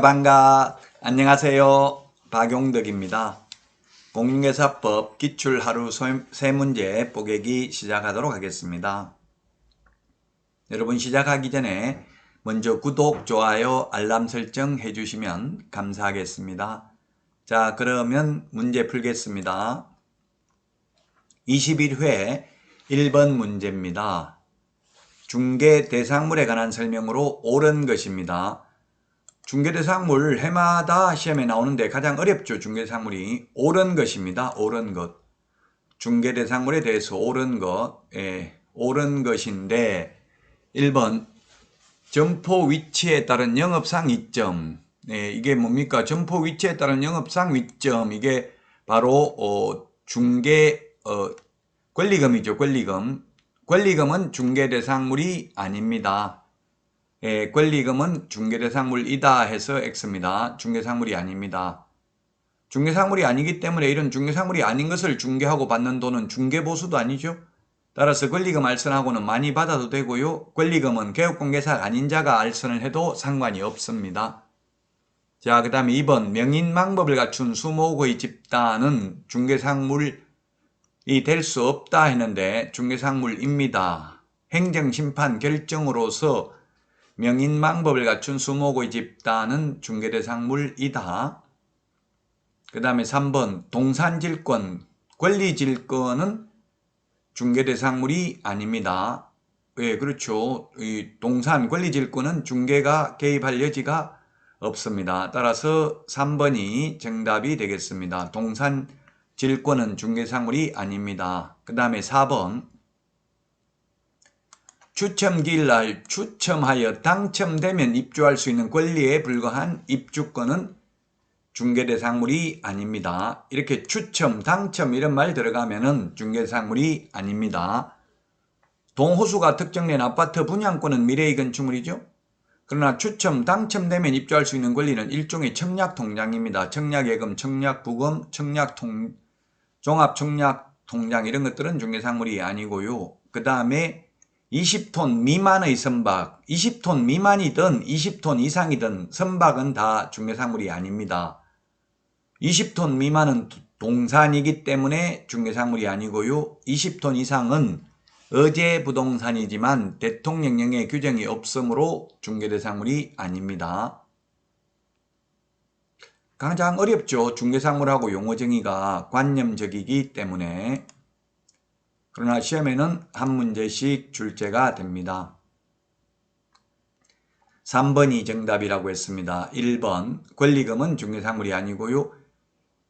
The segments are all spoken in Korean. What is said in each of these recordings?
반가. 안녕하세요. 박용덕입니다. 공인중개사법 기출 하루 3문제 뽀개기 시작하도록 하겠습니다. 여러분 시작하기 전에 먼저 구독, 좋아요, 알람 설정 해주시면 감사하겠습니다. 자, 그러면 문제 풀겠습니다. 21회 1번 문제입니다. 중개 대상물에 관한 설명으로 옳은 것입니다. 중개대상물 해마다 시험에 나오는데 가장 어렵죠. 중개대상물이 옳은 것입니다. 옳은 것. 중개대상물에 대해서 옳은 것. 옳은 것인데 1번 점포 위치에 따른 영업상 이점. 이게 뭡니까? 점포 위치에 따른 영업상 위점. 이게 바로 중개 권리금이죠. 권리금. 권리금은 중개대상물이 아닙니다. 권리금은 중개대상물이다 해서 X입니다. 중개상물이 아닙니다. 중개상물이 아니기 때문에 이런 중개상물이 아닌 것을 중개하고 받는 돈은 중개보수도 아니죠. 따라서 권리금 알선하고는 많이 받아도 되고요. 권리금은 개업공개사가 아닌 자가 알선을 해도 상관이 없습니다. 자, 그 다음에 2번 명인망법을 갖춘 수목의 집단은 중개상물이 될 수 없다 했는데 중개상물입니다. 행정심판 결정으로서 명인망법을 갖춘 수목의 집단은 중개대상물이다. 그 다음에 3번 동산질권, 권리질권은 중개대상물이 아닙니다. 왜 그렇죠. 이 동산, 권리질권은 중개가 개입할 여지가 없습니다. 따라서 3번이 정답이 되겠습니다. 동산질권은 중개상물이 아닙니다. 그 다음에 4번 추첨기일날 추첨하여 당첨되면 입주할 수 있는 권리에 불과한 입주권은 중개대상물이 아닙니다. 이렇게 추첨, 당첨 이런 말 들어가면은 중개대상물이 아닙니다. 동호수가 특정된 아파트 분양권은 미래의 건축물이죠. 그러나 추첨, 당첨되면 입주할 수 있는 권리는 일종의 청약통장입니다. 청약예금, 청약부금, 종합청약통장 이런 것들은 중개상물이 아니고요. 그 다음에 20톤 미만의 선박, 20톤 미만이든 20톤 이상이든 선박은 다 중개상물이 아닙니다. 20톤 미만은 동산이기 때문에 중개상물이 아니고요. 20톤 이상은 어제 부동산이지만 대통령령에 규정이 없으므로 중개대상물이 아닙니다. 가장 어렵죠. 중개상물하고 용어 정의가 관념적이기 때문에. 그러나 시험에는 한 문제씩 출제가 됩니다. 3번이 정답이라고 했습니다. 1번 권리금은 중개상물이 아니고요.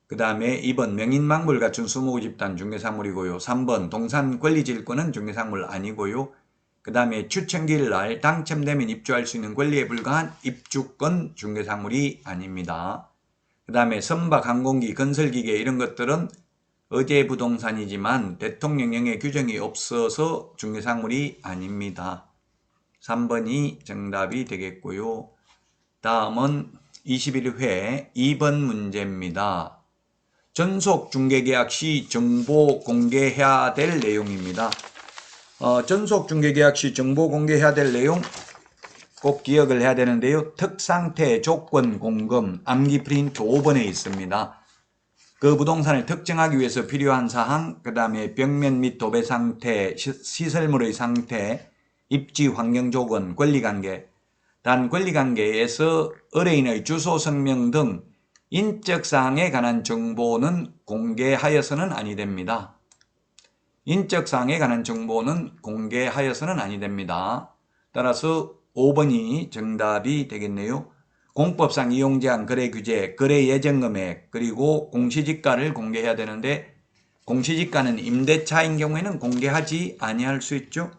그 다음에 2번 명인망법을 갖춘 수목의 집단 중개상물이고요. 3번 동산 권리질권은 중개상물 아니고요. 그 다음에 추첨기일날 당첨되면 입주할 수 있는 권리에 불과한 입주권 중개상물이 아닙니다. 그 다음에 선박, 항공기, 건설기계 이런 것들은 어제 부동산이지만 대통령령에 규정이 없어서 중개상물이 아닙니다. 3번이 정답이 되겠고요. 다음은 21회 2번 문제입니다. 전속 중개계약 시 정보 공개해야 될 내용입니다. 전속 중개계약 시 정보 공개해야 될 내용 꼭 기억을 해야 되는데요. 특상태, 조건, 공금, 암기 프린트 5번에 있습니다. 그 부동산을 특정하기 위해서 필요한 사항, 그 다음에 벽면 및 도배 상태, 시설물의 상태, 입지 환경 조건, 권리관계. 단 권리관계에서 의뢰인의 주소, 성명 등 인적사항에 관한 정보는 공개하여서는 아니 됩니다. 인적사항에 관한 정보는 공개하여서는 아니 됩니다. 따라서 5번이 정답이 되겠네요. 공법상 이용제한 거래규제, 거래예정금액, 그리고 공시지가를 공개해야 되는데 공시지가는 임대차인 경우에는 공개하지 아니할 수 있죠.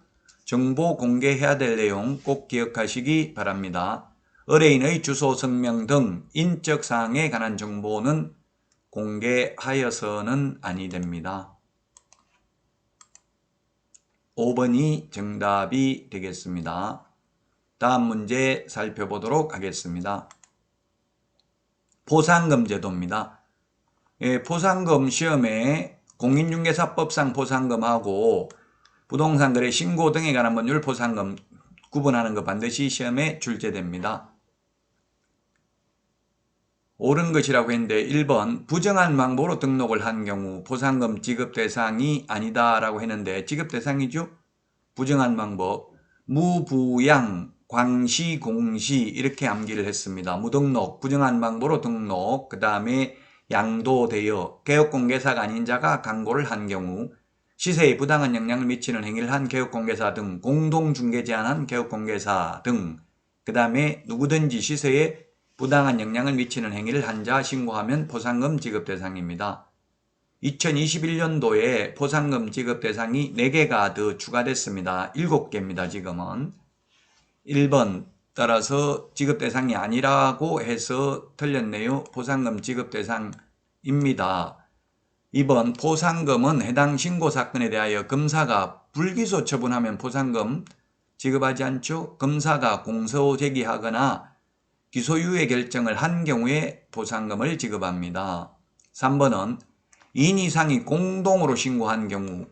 정보 공개해야 될 내용 꼭 기억하시기 바랍니다. 의뢰인의 주소, 성명 등 인적사항에 관한 정보는 공개하여서는 아니 됩니다. 5번이 정답이 되겠습니다. 다음 문제 살펴보도록 하겠습니다. 포상금 제도입니다. 포상금 시험에 공인중개사법상 포상금하고 부동산 거래 신고 등에 관한 법률 포상금 구분하는 거 반드시 시험에 출제됩니다. 옳은 것이라고 했는데 1번 부정한 방법으로 등록을 한 경우 포상금 지급 대상이 아니다 라고 했는데 지급 대상이죠. 부정한 방법 무부양, 광시, 공시 이렇게 암기를 했습니다. 무등록, 부정한 방법으로 등록, 그 다음에 양도되어 개업공개사가 아닌 자가 광고를 한 경우 시세에 부당한 영향을 미치는 행위를 한 개업공개사 등 공동중개 제한한 개업공개사 등 그 다음에 누구든지 시세에 부당한 영향을 미치는 행위를 한 자 신고하면 포상금 지급 대상입니다. 2021년도에 포상금 지급 대상이 4개가 더 추가됐습니다. 7개입니다. 지금은. 1번 따라서 지급 대상이 아니라고 해서 틀렸네요. 포상금 지급 대상입니다. 2번 포상금은 해당 신고사건에 대하여 검사가 불기소 처분하면 포상금 지급하지 않죠. 검사가 공소 제기하거나 기소유예 결정을 한 경우에 포상금을 지급합니다. 3번은 2인 이상이 공동으로 신고한 경우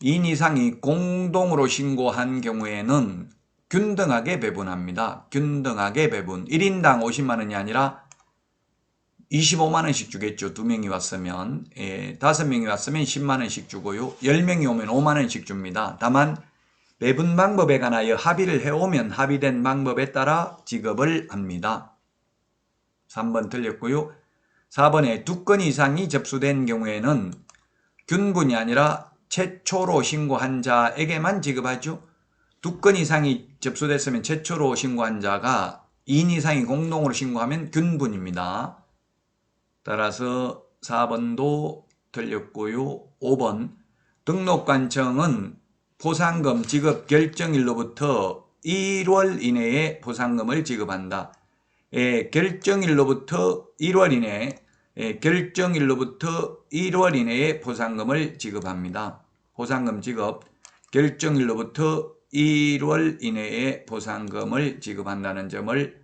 2인 이상이 공동으로 신고한 경우에는 균등하게 배분합니다. 균등하게 배분. 1인당 50만원이 아니라 25만원씩 주겠죠. 2명이 왔으면. 5명이 왔으면 10만원씩 주고요. 10명이 오면 5만원씩 줍니다. 다만 배분 방법에 관하여 합의를 해오면 합의된 방법에 따라 지급을 합니다. 3번 틀렸고요. 4번에 2건 이상이 접수된 경우에는 균분이 아니라 최초로 신고한 자에게만 지급하죠. 2건 이상이 접수됐으면 최초로 신고한 자가 2인 이상이 공동으로 신고하면 균분입니다. 따라서 4번도 틀렸고요. 5번 등록관청은 포상금 지급 결정일로부터 1월 이내에 포상금을 지급한다. 결정일로부터 1월 이내에 포상금을 지급합니다. 포상금 지급 결정일로부터 1월 이내에 포상금을 지급한다는 점을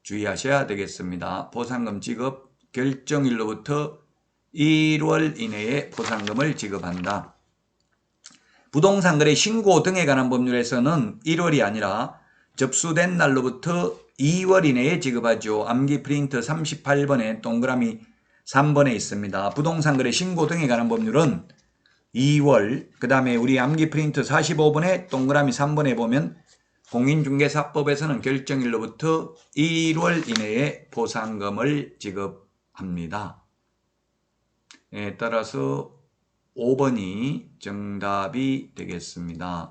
주의하셔야 되겠습니다. 포상금 지급 결정일로부터 1월 이내에 포상금을 지급한다. 부동산 거래 신고 등에 관한 법률에서는 1월이 아니라 접수된 날로부터 2월 이내에 지급하죠. 암기 프린트 38번에 동그라미 3번에 있습니다. 부동산 거래 신고 등에 관한 법률은 2월, 그 다음에 우리 암기 프린트 45번에 동그라미 3번에 보면 공인중개사법에서는 결정일로부터 1월 이내에 포상금을 지급합니다. 따라서 5번이 정답이 되겠습니다.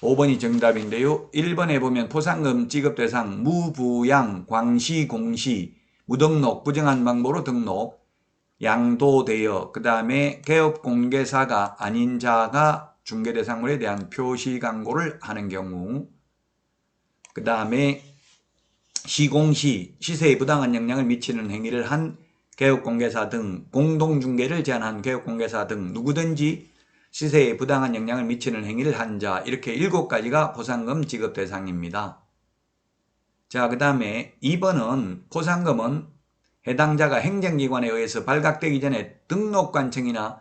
5번이 정답인데요. 1번에 보면 포상금 지급 대상 무부양, 광시, 공시, 무등록, 부정한 방법으로 등록, 양도되어, 그 다음에 개업공개사가 아닌 자가 중개대상물에 대한 표시 광고를 하는 경우, 그 다음에 시공시, 시세에 부당한 영향을 미치는 행위를 한 개업공개사 등 공동중개를 제한한 개업공개사 등 누구든지 시세에 부당한 영향을 미치는 행위를 한 자, 이렇게 7가지가 포상금 지급 대상입니다. 자, 그 다음에 2번은 포상금은 해당자가 행정기관에 의해서 발각되기 전에 등록관청이나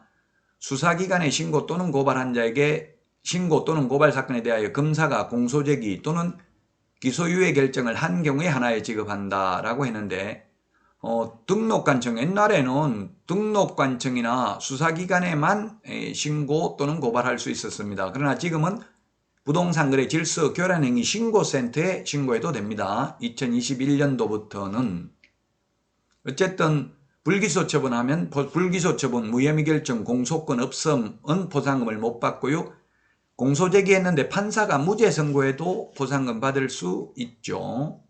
수사기관에 신고 또는 고발한 자에게 신고 또는 고발 사건에 대하여 검사가 공소제기 또는 기소유예 결정을 한 경우에 하나에 지급한다라고 했는데 등록관청, 옛날에는 등록관청이나 수사기관에만 신고 또는 고발할 수 있었습니다. 그러나 지금은 부동산거래 질서 교란행위 신고센터에 신고해도 됩니다. 2021년도부터는 어쨌든 불기소 처분하면 불기소 처분, 무혐의 결정, 공소권 없음은 포상금을 못 받고요. 공소 제기했는데 판사가 무죄 선고해도 포상금 받을 수 있죠.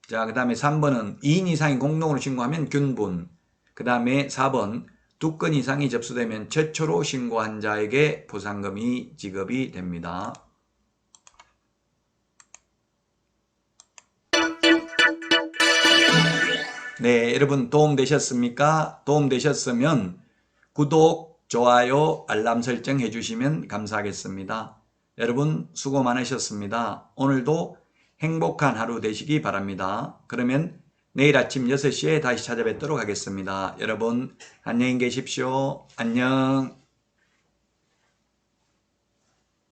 자, 그 다음에 3번은 2인 이상이 공동으로 신고하면 균분. 그 다음에 4번 2건 이상이 접수되면 최초로 신고한 자에게 포상금이 지급이 됩니다. 네, 여러분 도움되셨습니까? 도움되셨으면 구독, 좋아요, 알람 설정 해주시면 감사하겠습니다. 여러분 수고 많으셨습니다. 오늘도 행복한 하루 되시기 바랍니다. 그러면 내일 아침 6시에 다시 찾아뵙도록 하겠습니다. 여러분 안녕히 계십시오. 안녕.